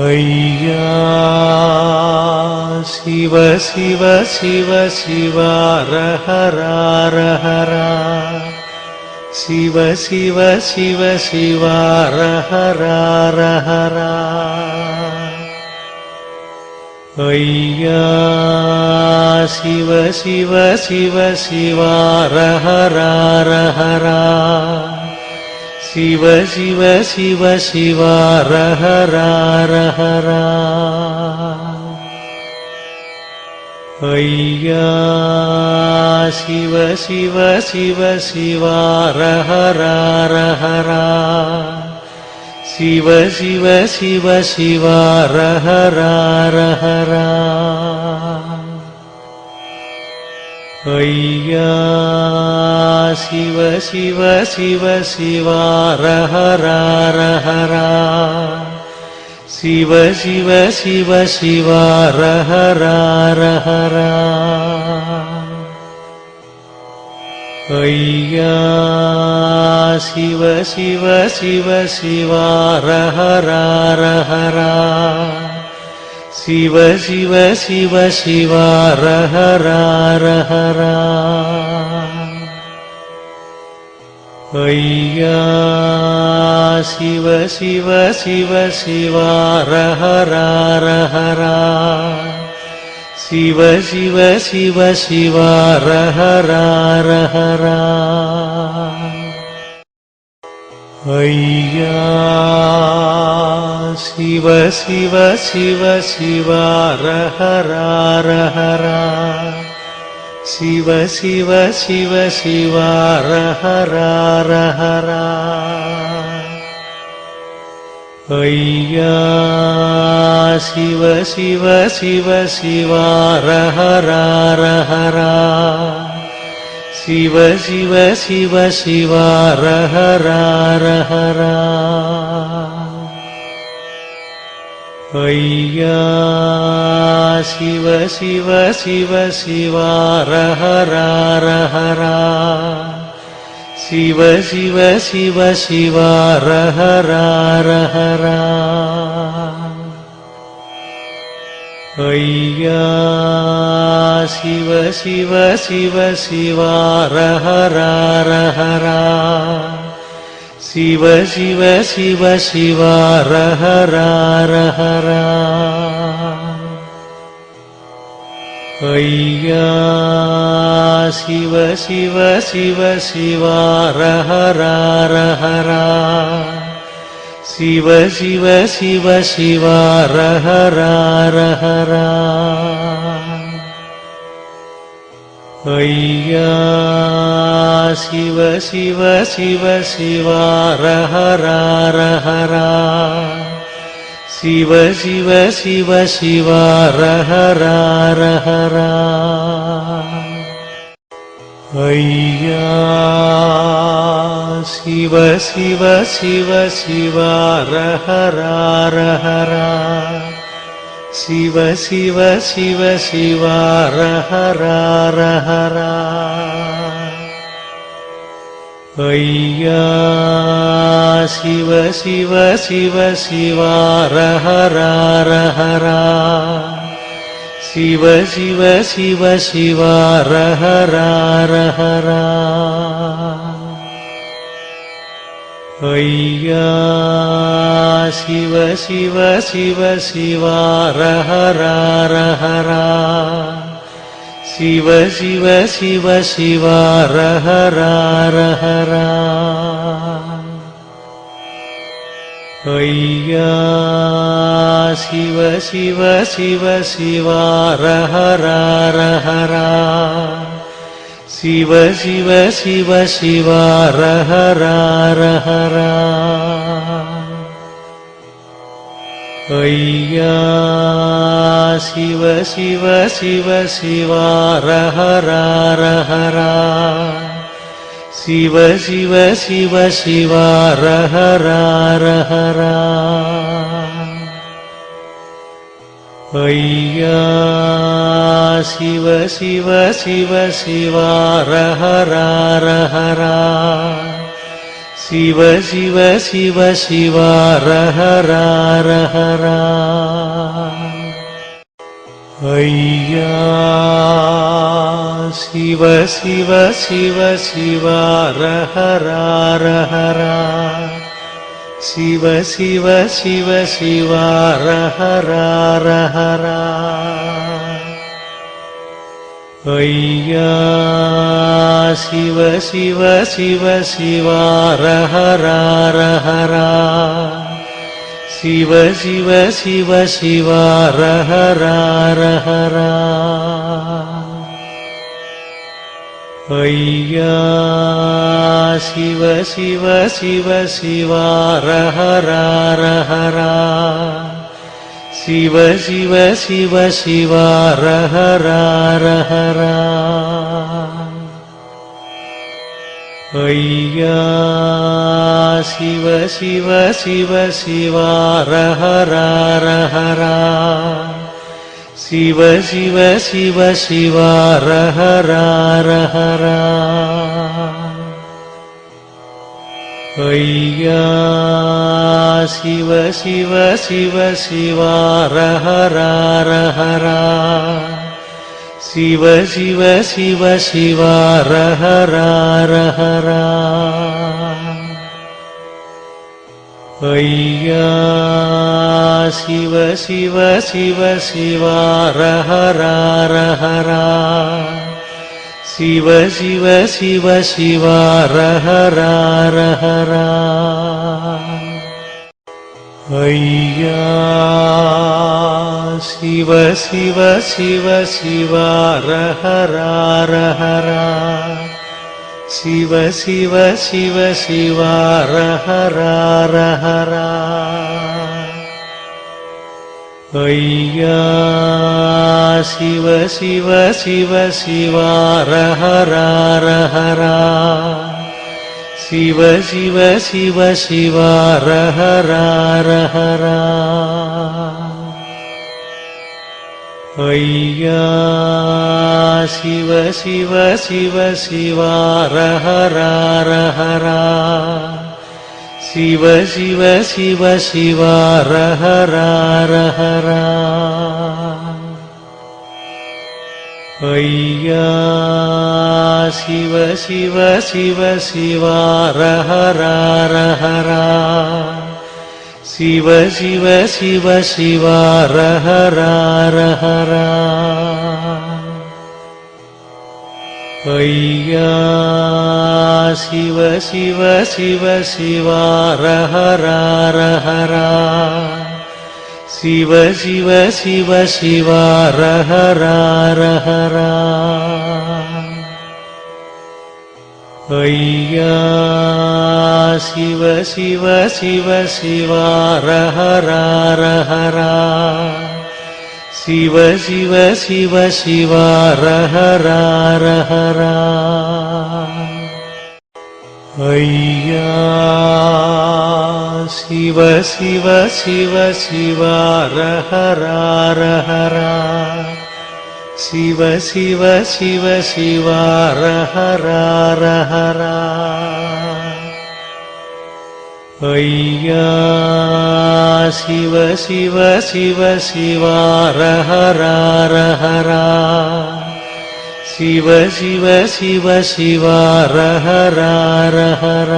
ஐயா சிவ சிவ சிவ சிவ ஹரஹரஹரா சிவ சிவ சிவ சிவ ஹரஹரஹரா ஐயா சிவ சிவ சிவ சிவ ஹரஹரஹரா சிவ சிவ சிவ சிவ ஹரஹரஹரா ஐயா சிவ சிவ சிவ சிவ ஹரஹரஹரா சிவ சிவ சிவ சிவ ஹரஹரஹரா ஐயா சிவ சிவ சிவ சிவ ஹரஹரஹரா சிவ சிவ சிவ சிவ ஹரஹரஹரா ஐயா சிவ சிவ சிவ சிவ ஹரஹரஹரா சிவ சிவ சிவ சிவ ஹரஹரஹரா ஐயா சிவ சிவ சிவ சிவ ஹரஹரஹரா சிவ சிவ சிவ சிவ ஹரஹரஹரா ஐயா சிவ சிவ சிவ சிவ ஹரஹரஹரா சிவ சிவ சிவ சிவ ஹரஹரஹரா ஐயா சிவ சிவ சிவ சிவ ஹரஹரஹரா சிவ சிவ சிவ சிவ ஹரஹரஹரா ஐயா சிவ சிவ சிவ சிவ ஹரஹரஹரா சிவ சிவ சிவ சிவ ஹரஹரஹரா ஐயா சிவ சிவ சிவ சிவ ஹரஹரஹரா சிவ சிவ சிவ சிவ ஹரஹரஹரா ஐயா சிவ சிவ சிவ சிவ ஹரஹரஹரா சிவ சிவ சிவ சிவ ஹரஹரஹரா ஐயா சிவ சிவ சிவ சிவ ஹரஹரஹரா சிவ சிவ சிவ சிவ ஹரஹரஹரா ஐயா சிவ சிவ சிவ சிவ ஹரஹரஹரா சிவ சிவ சிவ சிவ ஹரஹரஹரா ஐயா சிவ சிவ சிவ சிவ ஹரஹரஹரா சிவ சிவ சிவ சிவ ஹரஹரஹரா ஐயா சிவ சிவ சிவ சிவ ஹரஹரஹரா சிவ சிவ சிவ சிவ ஹரஹரஹரா ஐயா சிவ சிவ சிவ சிவ ஹரஹரஹரா சிவ சிவ சிவ சிவ ஹரஹரஹரா ஐயா சிவ சிவ சிவ சிவ ஹரஹரஹரா சிவ சிவ சிவ சிவ ஹரஹரஹரா ஐயா சிவ சிவ சிவ சிவ ஹரஹரஹரா சிவ சிவ சிவ சிவ ஹர ஹர ஹர. ஐயா சிவ சிவ சிவ சிவ ஹர ஹர ஹர. சிவ சிவ சிவ சிவ ஹர ஹர ஹர. ஐயா சிவ சிவ சிவ சிவ ஹர ஹர ஹர. சிவ சிவ சிவ சிவ ஹர ஹர ஹர. ஐயா சிவ சிவ சிவ சிவ ஹர ஹர ஹர. சிவ சிவ சிவ சிவ ஹர ஹர ஹர. ஐயா சிவ சிவ சிவ சிவ ஹர ஹர ஹர. சிவ சிவ சிவ சிவ ஹர ஹர ஹர. ஐயா சிவ சிவ சிவ சிவ ஹர ஹர ஹர. சிவ சிவ சிவ சிவ ஹர ஹர ஹர. ஐயா சிவ சிவ சிவ சிவ ஹர ஹர ஹர. சிவ சிவ சிவ சிவ ஹர ஹர ஹர. ஐயா சிவ சிவ சிவ சிவ ஹர ஹர ஹர. சிவ சிவ சிவ சிவ ஹர ஹர ஹர. ஐயா சிவ சிவ சிவ சிவ ஹர ஹர ஹர. சிவ சிவ சிவ சிவ ஹர ஹர ஹர. ஐயா சிவ சிவ சிவ சிவ ஹர ஹர ஹர. சிவ சிவ சிவ சிவ ஹர ஹர ஹர. ஐயா சிவ சிவ சிவ சிவ ஹர ஹர ஹர. சிவ சிவ சிவ சிவ ஹர ஹர ஹர. ஐயா சிவ சிவ சிவ சிவ ஹர ஹர ஹர. சிவ சிவ சிவ சிவ ஹர ஹர ஹர. ஐயா சிவ சிவ சிவ சிவ ஹர ஹர ஹர. சிவ சிவ சிவ சிவ ஹர ஹர ஹர. ஐயா சிவ சிவ சிவ சிவ ஹர ஹர ஹர. சிவ சிவ சிவ சிவ ஹர ஹர ஹர. ஐயா சிவ சிவ சிவ சிவ ஹர ஹர ஹர. சிவ சிவ சிவ சிவ ஹர ஹர ஹர.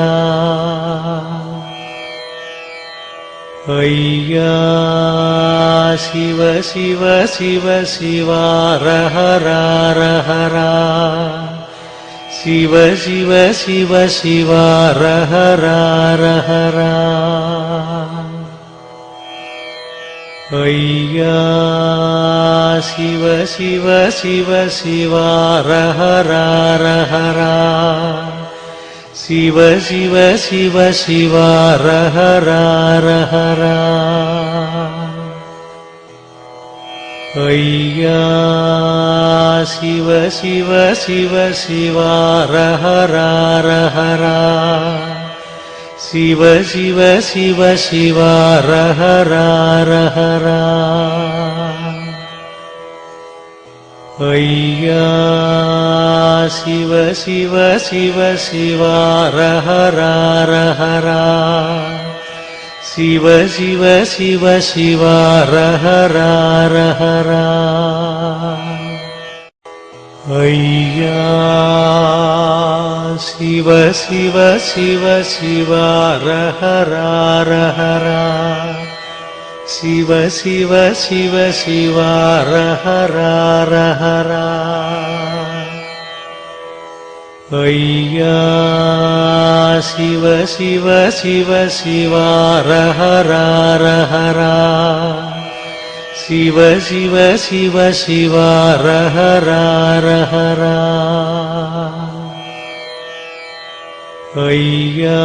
ஐயா சிவ சிவ சிவ சிவ ஹர ஹர ஹர. சிவ சிவ சிவ சிவ ஹர ஹர ஹர. ஐயா சிவ சிவ சிவ சிவ ஹர ஹர ஹர. சிவ சிவ சிவ சிவ ஹர ஹர ஹர. ஐயா சிவ சிவ சிவ சிவ ஹர ஹர ஹர. சிவ சிவ சிவ சிவ ஹர ஹர ஹர. ஐயா சிவ சிவ சிவ சிவா ஹர ஹரா சிவ சிவ சிவ சிவா ஹர ஹரா ஐயா சிவ சிவ சிவ சிவா ஹர ஹரா சிவ சிவ சிவ சிவா ஹர ஹரா ஐயா சிவ சிவ சிவ சிவா ஹர ஹரா சிவ சிவ சிவ சிவா ஹர ஹரா ஐயா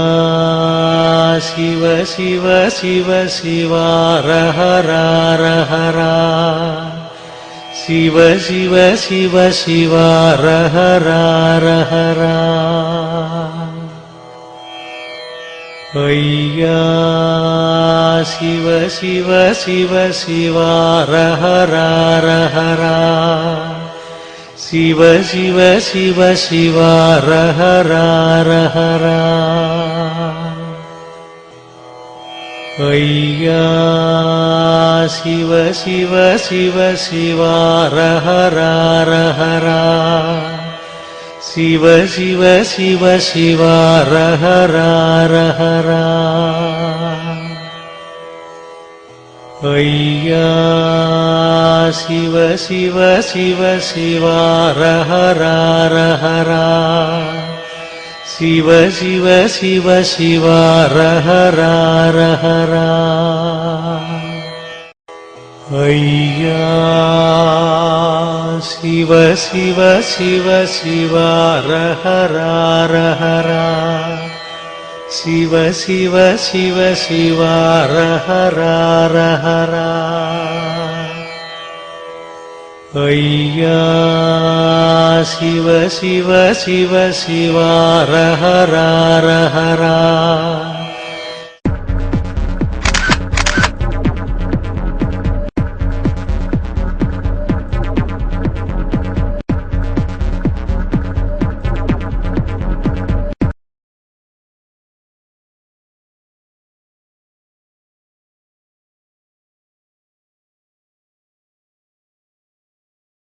சிவ சிவ சிவ சிவா ஹர ஹரா சிவ சிவ சிவ சிவா ஹர ஹரா ஐயா சிவ சிவ சிவ சிவா ஹர ஹரா சிவ சிவ சிவ சிவா ஹர ஹரா ஐயா சிவ சிவ சிவ சிவா ஹர ஹரா சிவ சிவ சிவ சிவா ஹர ஹரா ஐயா சிவ சிவ சிவ சிவா ஹர ஹரா சிவ சிவ சிவ சிவா ஹர ஹரா ஐயா சிவ சிவ சிவ சிவா ஹர ஹரா சிவ சிவ சிவ சிவா ஹர ஹரா ஐயா சிவ சிவ சிவ சிவா ஹர ஹரா